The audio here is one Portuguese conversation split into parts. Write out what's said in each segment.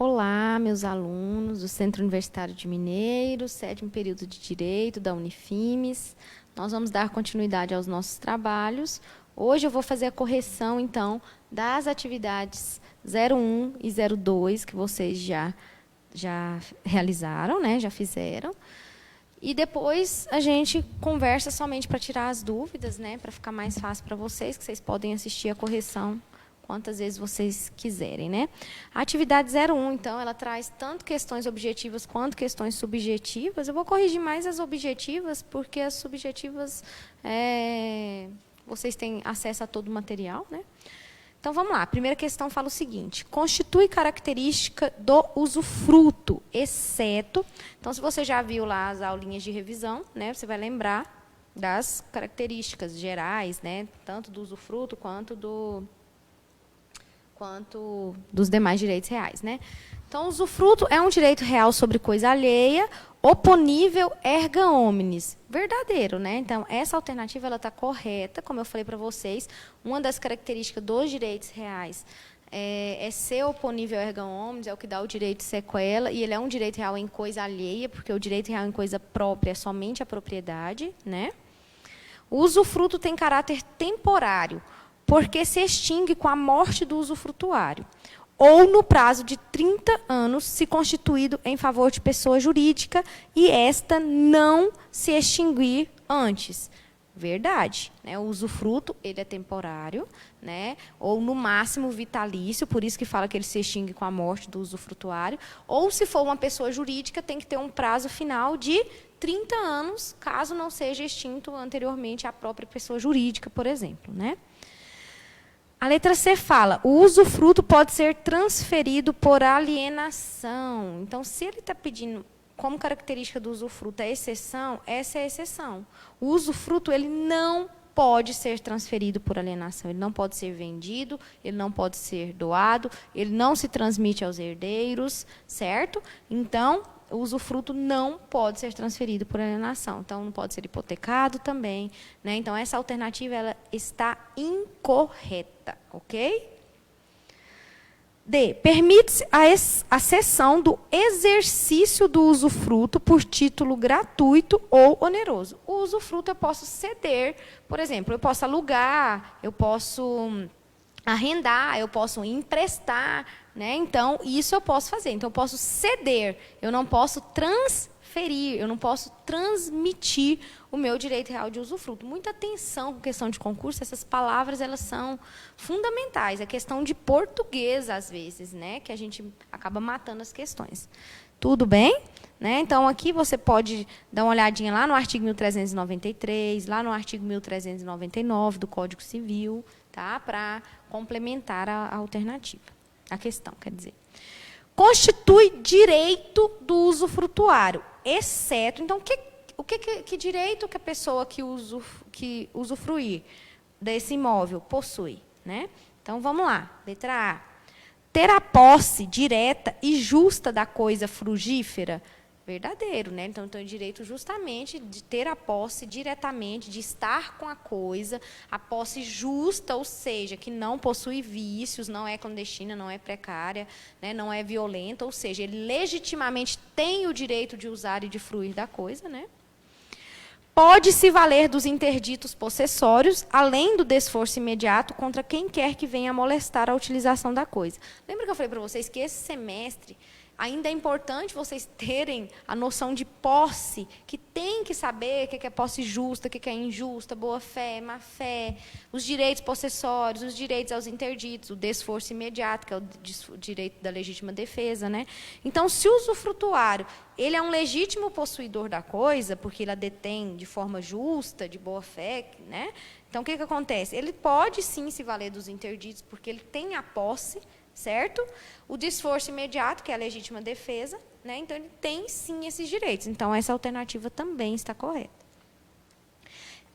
Olá, meus alunos do Centro Universitário de Mineiros, 7º período de Direito da Unifimes. Nós vamos dar continuidade aos nossos trabalhos. Hoje eu vou fazer a correção, então, das atividades 01 e 02, que vocês já realizaram, né? Já fizeram. E depois a gente conversa somente para tirar as dúvidas, né? Para ficar mais fácil para vocês, que vocês podem assistir a correção quantas vezes vocês quiserem, né? A atividade 01, então, ela traz tanto questões objetivas quanto questões subjetivas. Eu vou corrigir mais as objetivas, porque as subjetivas, vocês têm acesso a todo o material, né? Então, vamos lá. A primeira questão fala o seguinte: constitui característica do usufruto, exceto... Então, se você já viu lá as aulinhas de revisão, né, você vai lembrar das características gerais, né, tanto do usufruto quanto dos demais direitos reais, né? Então, o usufruto é um direito real sobre coisa alheia, oponível erga omnes. Verdadeiro, né? Então, essa alternativa ela está correta, como eu falei para vocês. Uma das características dos direitos reais é ser oponível erga omnes, é o que dá o direito de sequela, e ele é um direito real em coisa alheia, porque o direito real em coisa própria é somente a propriedade, né? O usufruto tem caráter temporário, porque se extingue com a morte do usufrutuário, ou no prazo de 30 anos, se constituído em favor de pessoa jurídica, e esta não se extinguir antes. Verdade, né? O usufruto ele é temporário, né? Ou, no máximo, vitalício, por isso que fala que ele se extingue com a morte do usufrutuário, ou, se for uma pessoa jurídica, tem que ter um prazo final de 30 anos, caso não seja extinto anteriormente a própria pessoa jurídica, por exemplo, né? A letra C fala, o usufruto pode ser transferido por alienação. Então, se ele está pedindo como característica do usufruto a exceção, essa é a exceção. O usufruto ele não pode ser transferido por alienação, ele não pode ser vendido, ele não pode ser doado, ele não se transmite aos herdeiros, certo? Então, o usufruto não pode ser transferido por alienação. Então, não pode ser hipotecado também, né? Então, essa alternativa ela está incorreta, ok? D. Permite-se a cessão do exercício do usufruto por título gratuito ou oneroso. O usufruto eu posso ceder, por exemplo, eu posso alugar, eu posso arrendar, eu posso emprestar, né? Então, isso eu posso fazer. Então, eu posso ceder, eu não posso transferir, eu não posso transmitir o meu direito real de usufruto. Muita atenção com questão de concurso, essas palavras elas são fundamentais. É questão de português, às vezes, né? Que a gente acaba matando as questões. Tudo bem? Né? Então, aqui você pode dar uma olhadinha lá no artigo 1393, lá no artigo 1399 do Código Civil, tá? Para complementar a alternativa, a questão, quer dizer. Constitui direito do usufrutuário, exceto... Então, que direito que a pessoa que usufruir desse imóvel possui, né? Então, vamos lá. Letra A. Ter a posse direta e justa da coisa frugífera. Verdadeiro, né? Então, eu tenho direito justamente de ter a posse diretamente, de estar com a coisa, a posse justa, ou seja, que não possui vícios, não é clandestina, não é precária, né? Não é violenta, ou seja, ele legitimamente tem o direito de usar e de fruir da coisa, né? Pode se valer dos interditos possessórios, além do desforço imediato contra quem quer que venha molestar a utilização da coisa. Lembra que eu falei para vocês que esse semestre ainda é importante vocês terem a noção de posse, que tem que saber o que é posse justa, o que é injusta, boa-fé, má-fé, os direitos possessórios, os direitos aos interditos, o desforço imediato, que é o direito da legítima defesa, né? Então, se o usufrutuário ele é um legítimo possuidor da coisa, porque ele a detém de forma justa, de boa-fé, né? Então, o que acontece? Ele pode, sim, se valer dos interditos, porque ele tem a posse, certo? O desforço imediato, que é a legítima defesa, né? Então, ele tem, sim, esses direitos. Então, essa alternativa também está correta.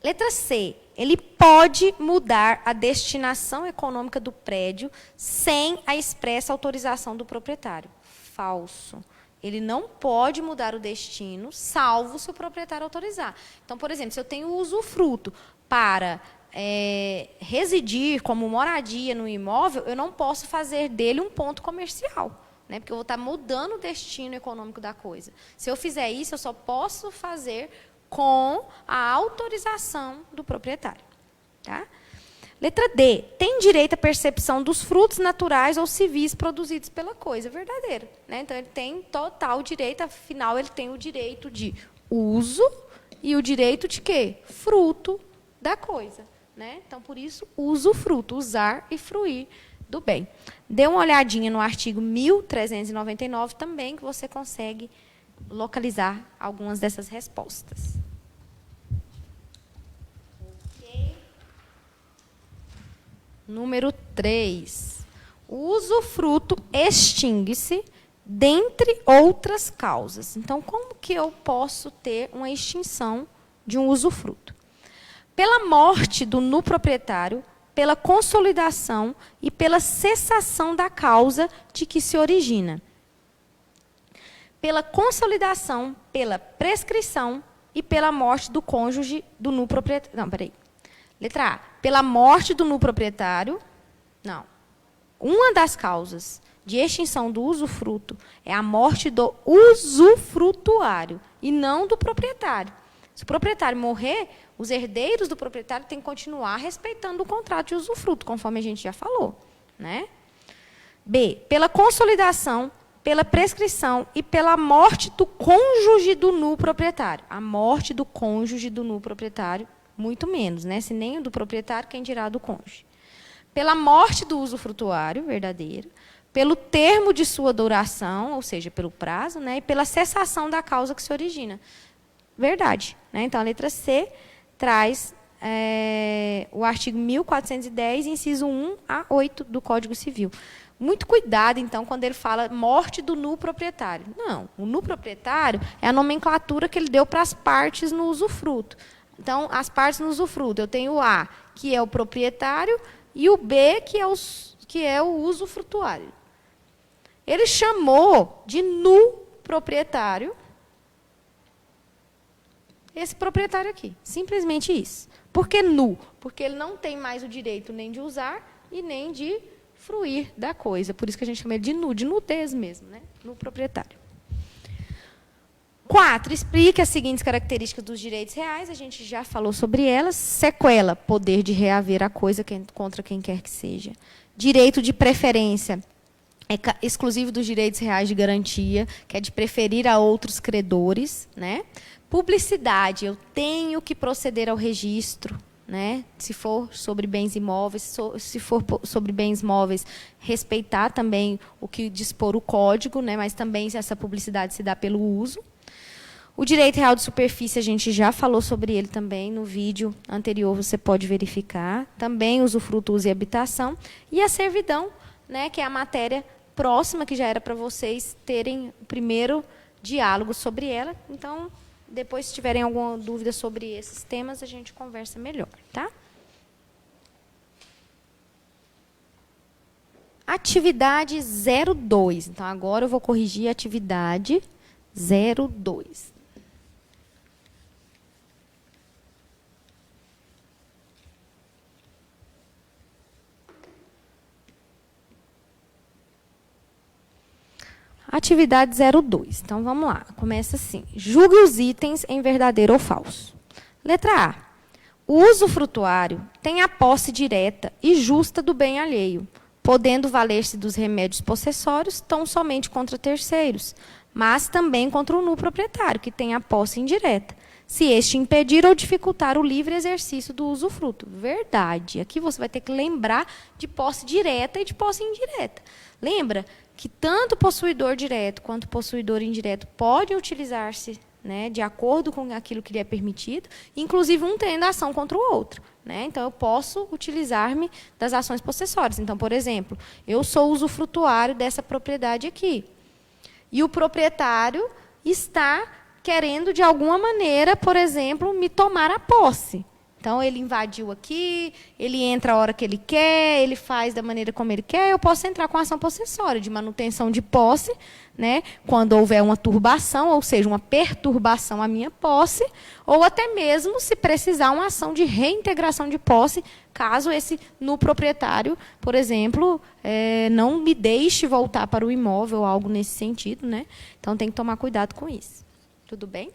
Letra C. Ele pode mudar a destinação econômica do prédio sem a expressa autorização do proprietário. Falso. Ele não pode mudar o destino, salvo se o proprietário autorizar. Então, por exemplo, se eu tenho usufruto para residir como moradia no imóvel, eu não posso fazer dele um ponto comercial. né? Porque eu vou estar mudando o destino econômico da coisa. Se eu fizer isso, eu só posso fazer com a autorização do proprietário. Tá? Letra D. Tem direito à percepção dos frutos naturais ou civis produzidos pela coisa. Verdadeiro. Né? Então, ele tem total direito, afinal, ele tem o direito de uso e o direito de quê? Fruto da coisa. Né? Então, por isso, usufruto, usar e fruir do bem. Dê uma olhadinha no artigo 1399 também, que você consegue localizar algumas dessas respostas. Okay. Número 3. O usufruto extingue-se dentre outras causas. Então, como que eu posso ter uma extinção de um usufruto? Pela morte do nu proprietário, pela consolidação e pela cessação da causa de que se origina. Pela consolidação, pela prescrição e pela morte do cônjuge do nu proprietário. Não, peraí. Letra A. Pela morte do nu proprietário. Não. Uma das causas de extinção do usufruto é a morte do usufrutuário e não do proprietário. Se o proprietário morrer, os herdeiros do proprietário têm que continuar respeitando o contrato de usufruto, conforme a gente já falou. Né? B. Pela consolidação, pela prescrição e pela morte do cônjuge do nu proprietário. A morte do cônjuge do nu proprietário, muito menos, né? Se nem o do proprietário, quem dirá do cônjuge. Pela morte do usufrutuário, verdadeiro. Pelo termo de sua duração, ou seja, pelo prazo, né? E pela cessação da causa que se origina. Verdade. Né? Então, a letra C traz o artigo 1410, inciso 1 a 8 do Código Civil. Muito cuidado, então, quando ele fala morte do nu proprietário. Não, o nu proprietário é a nomenclatura que ele deu para as partes no usufruto. Então, as partes no usufruto, eu tenho o A, que é o proprietário, e o B, que é o usufrutuário. Ele chamou de nu proprietário esse proprietário aqui. Simplesmente isso. Por que nu? Porque ele não tem mais o direito nem de usar e nem de fruir da coisa. Por isso que a gente chama ele de nu, de nudez mesmo, né? Nu proprietário. 4. Explique as seguintes características dos direitos reais. A gente já falou sobre elas. Sequela, poder de reaver a coisa contra quem quer que seja. Direito de preferência, é exclusivo dos direitos reais de garantia, que é de preferir a outros credores, né? Publicidade, eu tenho que proceder ao registro, né? Se for sobre bens imóveis, se for sobre bens móveis, respeitar também o que dispor o código, né? Mas também essa publicidade se dá pelo uso. O direito real de superfície, a gente já falou sobre ele também no vídeo anterior, você pode verificar. Também usufruto, uso e habitação. E a servidão, né? Que é a matéria próxima, que já era para vocês terem o primeiro diálogo sobre ela. Então, depois, se tiverem alguma dúvida sobre esses temas, a gente conversa melhor, tá? Atividade 02. Então, agora eu vou corrigir a atividade 02. Atividade 02. Então, vamos lá. Começa assim. Julgue os itens em verdadeiro ou falso. Letra A. O usufrutuário tem a posse direta e justa do bem alheio, podendo valer-se dos remédios possessórios tão somente contra terceiros, mas também contra o nu proprietário, que tem a posse indireta, se este impedir ou dificultar o livre exercício do usufruto. Verdade. Aqui você vai ter que lembrar de posse direta e de posse indireta. Lembra que tanto o possuidor direto quanto o possuidor indireto podem utilizar-se, né, de acordo com aquilo que lhe é permitido, inclusive um tendo ação contra o outro. Né? Então, eu posso utilizar-me das ações possessórias. Então, por exemplo, eu sou usufrutuário dessa propriedade aqui. E o proprietário está querendo, de alguma maneira, por exemplo, me tomar a posse. Então, ele invadiu aqui, ele entra a hora que ele quer, ele faz da maneira como ele quer, eu posso entrar com ação possessória de manutenção de posse, né, quando houver uma turbação, ou seja, uma perturbação à minha posse, ou até mesmo, se precisar, uma ação de reintegração de posse, caso esse no proprietário, por exemplo, não me deixe voltar para o imóvel, ou algo nesse sentido, né? Então, tem que tomar cuidado com isso. Tudo bem?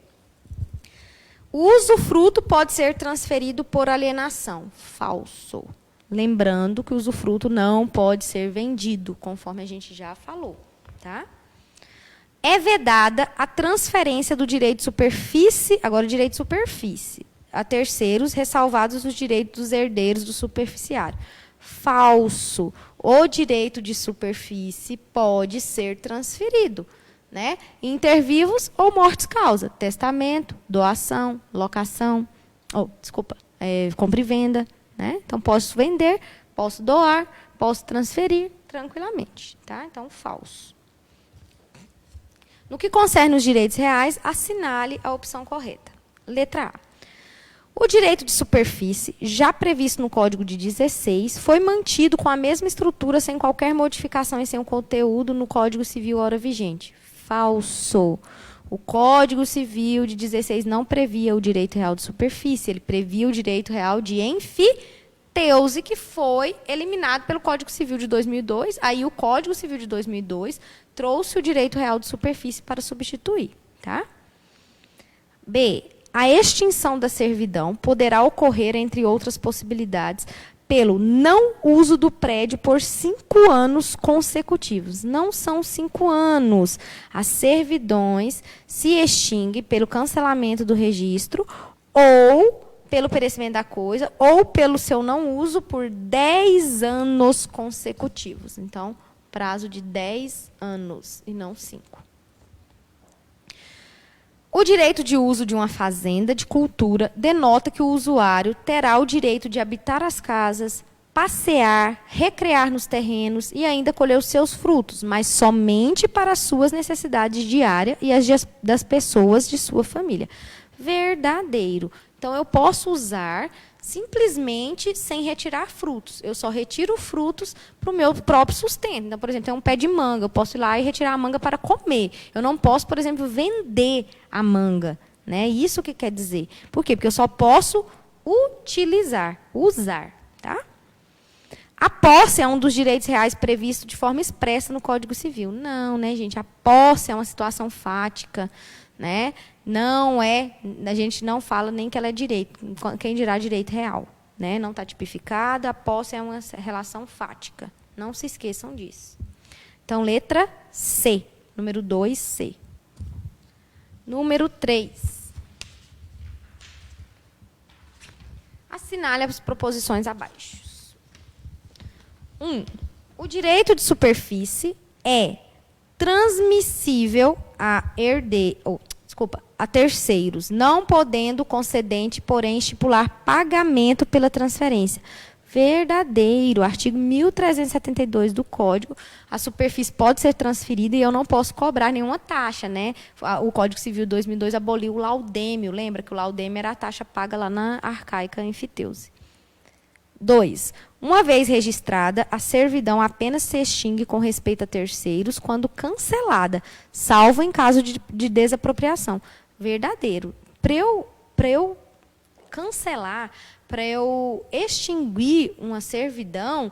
O usufruto pode ser transferido por alienação. Falso. Lembrando que o usufruto não pode ser vendido, conforme a gente já falou. Tá? É vedada a transferência do direito de superfície, agora o direito de superfície, a terceiros, ressalvados os direitos dos herdeiros do superficiário. Falso. O direito de superfície pode ser transferido, né? Inter vivos ou mortis causa, testamento, doação, locação, compra e venda, né? Então, posso vender, posso doar, posso transferir tranquilamente, tá? Então, falso. No que concerne os direitos reais, assinale a opção correta. Letra A. O direito de superfície, já previsto no Código de 16, foi mantido com a mesma estrutura, sem qualquer modificação em seu conteúdo no Código Civil ora vigente. Falso. O Código Civil de 16 não previa o direito real de superfície, ele previa o direito real de enfiteuse, que foi eliminado pelo Código Civil de 2002. Aí o Código Civil de 2002 trouxe o direito real de superfície para substituir. Tá? B. A extinção da servidão poderá ocorrer, entre outras possibilidades, pelo não uso do prédio por 5 anos consecutivos. Não são 5 anos. As servidões se extinguem pelo cancelamento do registro ou pelo perecimento da coisa ou pelo seu não uso por 10 anos consecutivos. Então, prazo de 10 anos e não 5. O direito de uso de uma fazenda de cultura denota que o usuário terá o direito de habitar as casas, passear, recrear nos terrenos e ainda colher os seus frutos, mas somente para as suas necessidades diárias e as das pessoas de sua família. Verdadeiro. Então, eu posso usar simplesmente sem retirar frutos. Eu só retiro frutos para o meu próprio sustento. Então, por exemplo, tem um pé de manga, eu posso ir lá e retirar a manga para comer. Eu não posso, por exemplo, vender a manga, né? Isso que quer dizer. Por quê? Porque eu só posso utilizar, usar, tá? A posse é um dos direitos reais previsto de forma expressa no Código Civil. Não, né, gente? A posse é uma situação fática, né? Não é, a gente não fala nem que ela é direito, quem dirá direito real, né? Não está tipificada, a posse é uma relação fática. Não se esqueçam disso. Então, letra C, número 2C. Número 3. Assinale as proposições abaixo. 1. O direito de superfície é transmissível a a terceiros, não podendo o concedente, porém, estipular pagamento pela transferência. Verdadeiro. Artigo 1372 do Código. A superfície pode ser transferida e eu não posso cobrar nenhuma taxa, né? O Código Civil 2002 aboliu o laudêmio. Lembra que o laudêmio era a taxa paga lá na arcaica enfiteuse. 2. Uma vez registrada, a servidão apenas se extingue com respeito a terceiros quando cancelada, salvo em caso de desapropriação. Verdadeiro. Para eu cancelar, para eu extinguir uma servidão,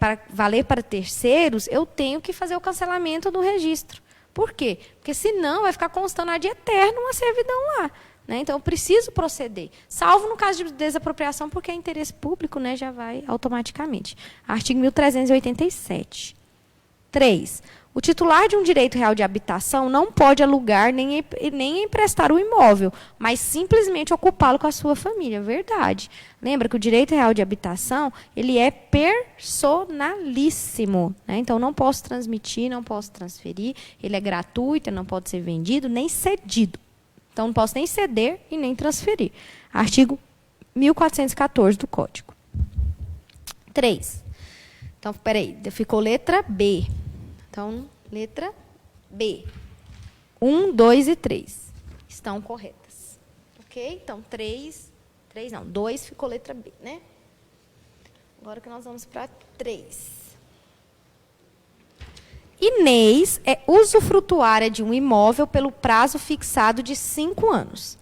para valer para terceiros, eu tenho que fazer o cancelamento do registro. Por quê? Porque senão vai ficar constando ad eterno uma servidão lá. Né? Então, eu preciso proceder. Salvo no caso de desapropriação, porque é interesse público, né, já vai automaticamente. Artigo 1387. 3. O titular de um direito real de habitação não pode alugar nem emprestar o imóvel, mas simplesmente ocupá-lo com a sua família. Verdade. Lembra que o direito real de habitação ele é personalíssimo. Né? Então, não posso transmitir, não posso transferir. Ele é gratuito, não pode ser vendido, nem cedido. Então, não posso nem ceder e nem transferir. Artigo 1414 do Código. 3. Então, peraí, ficou letra B. Então, letra B. 1, 2 e 3 estão corretas. Ok? Então, 3 3 não, 2 ficou letra B, né? Agora que nós vamos para 3. Inês é usufrutuária de um imóvel pelo prazo fixado de 5 anos.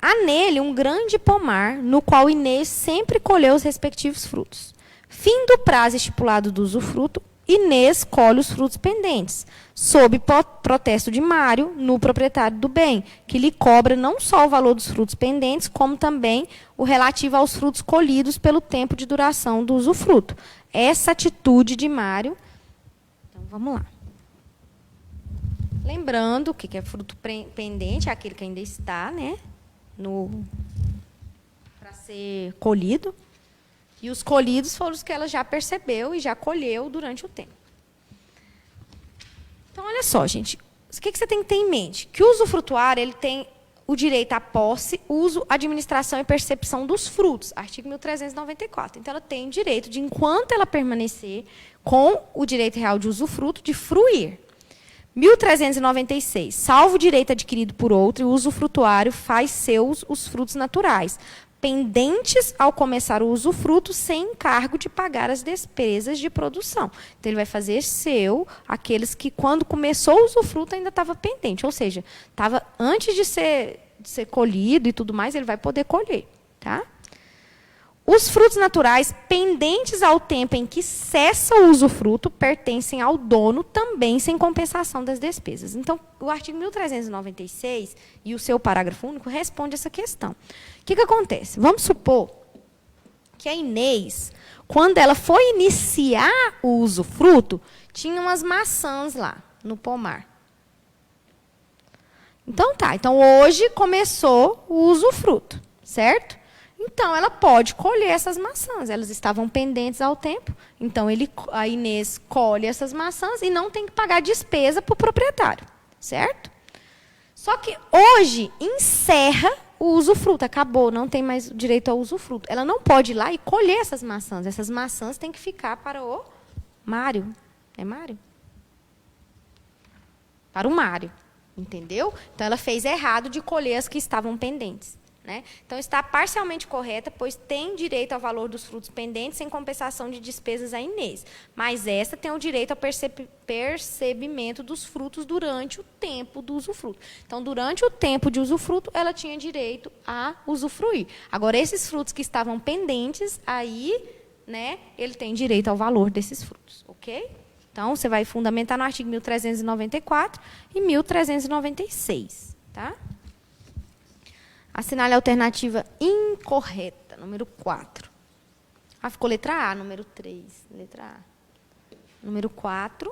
Há nele um grande pomar, no qual Inês sempre colheu os respectivos frutos. Fim do prazo estipulado do usufruto, Inês colhe os frutos pendentes, sob protesto de Mário, no proprietário do bem, que lhe cobra não só o valor dos frutos pendentes, como também o relativo aos frutos colhidos pelo tempo de duração do usufruto. Essa atitude de Mário... Então, vamos lá. Lembrando, o que é fruto pendente? É aquele que ainda está, né, para ser colhido. E os colhidos foram os que ela já percebeu e já colheu durante o tempo. Então, olha só, gente. O que você tem que ter em mente? Que o usufrutuário ele tem o direito à posse, uso, administração e percepção dos frutos. Artigo 1394. Então, ela tem o direito de, enquanto ela permanecer com o direito real de usufruto, de fruir. 1396. Salvo o direito adquirido por outro, o usufrutuário faz seus os frutos naturais, pendentes ao começar o usufruto, sem encargo de pagar as despesas de produção. Então, ele vai fazer seu aqueles que, quando começou o usufruto, ainda estava pendente. Ou seja, estava antes de ser colhido e tudo mais, ele vai poder colher. Tá? Os frutos naturais pendentes ao tempo em que cessa o usufruto pertencem ao dono também sem compensação das despesas. Então, o artigo 1396 e o seu parágrafo único responde essa questão. O que acontece? Vamos supor que a Inês, quando ela foi iniciar o usufruto, tinha umas maçãs lá no pomar. Então, tá. Então, hoje começou o usufruto, certo? Então, ela pode colher essas maçãs. Elas estavam pendentes ao tempo. Então, a Inês colhe essas maçãs e não tem que pagar despesa para o proprietário. Certo? Só que hoje encerra o usufruto. Acabou, não tem mais direito ao usufruto. Ela não pode ir lá e colher essas maçãs. Essas maçãs têm que ficar para o Mário. É Mário? Para o Mário. Entendeu? Então, ela fez errado de colher as que estavam pendentes. Né? Então, está parcialmente correta, pois tem direito ao valor dos frutos pendentes sem compensação de despesas a Inês. Mas esta tem o direito ao percebimento dos frutos durante o tempo do usufruto. Então, durante o tempo de usufruto, ela tinha direito a usufruir. Agora, esses frutos que estavam pendentes, aí, né, ele tem direito ao valor desses frutos. Ok? Então, você vai fundamentar no artigo 1394 e 1396. Tá? Assinale a alternativa incorreta, número 4. Ah, ficou letra A, número 3. Letra A. Número 4.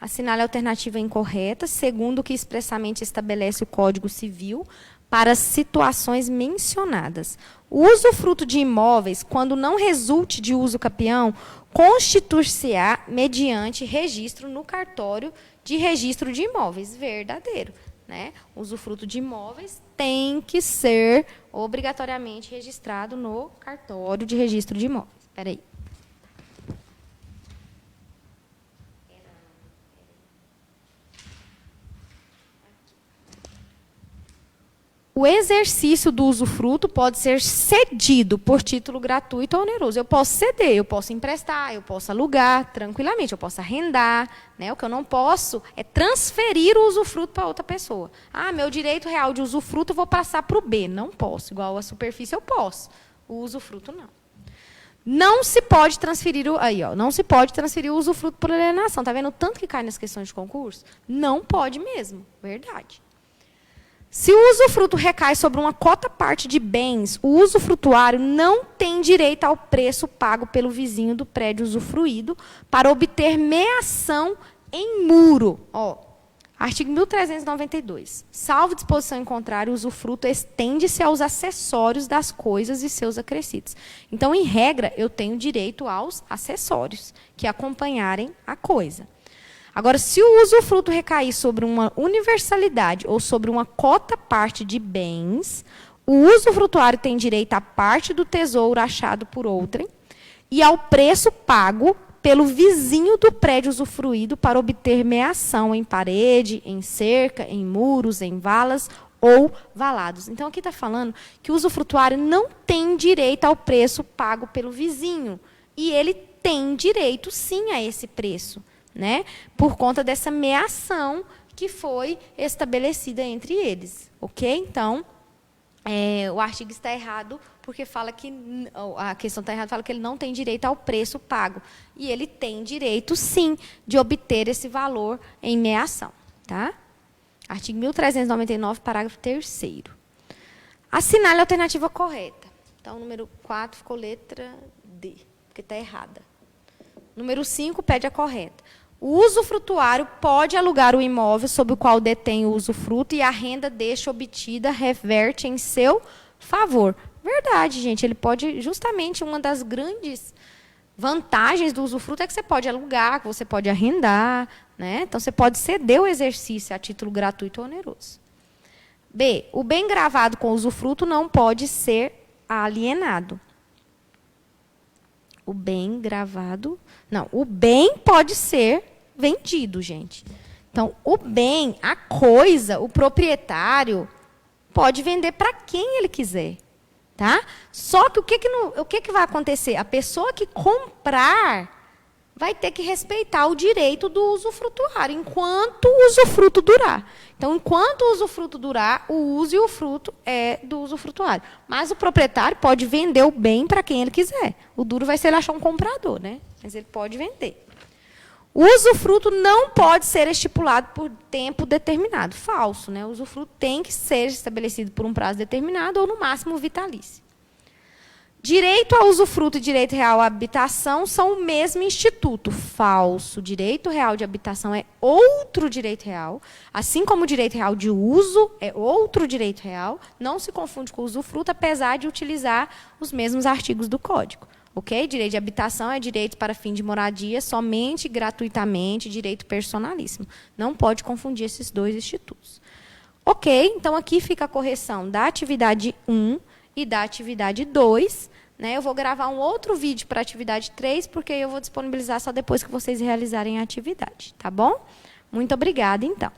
Assinale a alternativa incorreta, segundo o que expressamente estabelece o Código Civil, para as situações mencionadas. O usufruto de imóveis, quando não resulte de uso capião, constituir-se-á mediante registro no cartório de registro de imóveis. Verdadeiro. Né? O usufruto de imóveis tem que ser obrigatoriamente registrado no cartório de registro de imóveis. Espera aí. O exercício do usufruto pode ser cedido por título gratuito ou oneroso. Eu posso ceder, eu posso emprestar, eu posso alugar tranquilamente, eu posso arrendar. Né? O que eu não posso é transferir o usufruto para outra pessoa. Ah, meu direito real de usufruto eu vou passar para o B. Não posso. Igual a superfície eu posso. O usufruto não. Não se pode transferir não se pode transferir o usufruto por alienação. Está vendo o tanto que cai nas questões de concurso? Não pode mesmo. Verdade. Se o usufruto recai sobre uma cota parte de bens, o usufrutuário não tem direito ao preço pago pelo vizinho do prédio usufruído para obter meação em muro. Artigo 1392. Salvo disposição em contrário, o usufruto estende-se aos acessórios das coisas e seus acrescidos. Então, em regra, eu tenho direito aos acessórios que acompanharem a coisa. Agora, se o usufruto recair sobre uma universalidade ou sobre uma cota parte de bens, o usufrutuário tem direito à parte do tesouro achado por outrem e ao preço pago pelo vizinho do prédio usufruído para obter meação em parede, em cerca, em muros, em valas ou valados. Então, aqui está falando que o usufrutuário não tem direito ao preço pago pelo vizinho. E ele tem direito, sim, a esse preço, né? Por conta dessa meação que foi estabelecida entre eles. Ok? Então, o artigo está errado porque fala que a questão está errada, fala que ele não tem direito ao preço pago. E ele tem direito, sim, de obter esse valor em meação. Tá? Artigo 1399, parágrafo 3º. Assinale a alternativa correta. Então, número 4 ficou letra D, porque está errada. Número 5 pede a correta. O usufrutuário pode alugar o imóvel sobre o qual detém o usufruto e a renda deste obtida reverte em seu favor. Verdade, gente. Ele pode, justamente, uma das grandes vantagens do usufruto é que você pode alugar, que você pode arrendar, né? Então, você pode ceder o exercício a título gratuito ou oneroso. B. O bem gravado com usufruto não pode ser alienado. O bem gravado... Não, o bem pode ser vendido, gente. Então, o bem, a coisa, o proprietário, pode vender para quem ele quiser. Tá? Só que o que vai acontecer? A pessoa que comprar vai ter que respeitar o direito do usufrutuário, enquanto o usufruto durar. Então, enquanto o usufruto durar, o uso e o fruto é do usufrutuário. Mas o proprietário pode vender o bem para quem ele quiser. O duro vai ser ele achar um comprador, né? Mas ele pode vender. O usufruto não pode ser estipulado por tempo determinado. Falso, né? O usufruto tem que ser estabelecido por um prazo determinado ou, no máximo, vitalício. Direito ao usufruto e direito real à habitação são o mesmo instituto. Falso. Direito real de habitação é outro direito real, assim como o direito real de uso é outro direito real. Não se confunde com o usufruto, apesar de utilizar os mesmos artigos do Código. Ok? Direito de habitação é direito para fim de moradia, somente gratuitamente, direito personalíssimo. Não pode confundir esses dois institutos. Ok? Então, aqui fica a correção da atividade 1 e da atividade 2. Né? Eu vou gravar um outro vídeo para a atividade 3, porque eu vou disponibilizar só depois que vocês realizarem a atividade. Tá bom? Muito obrigada, então.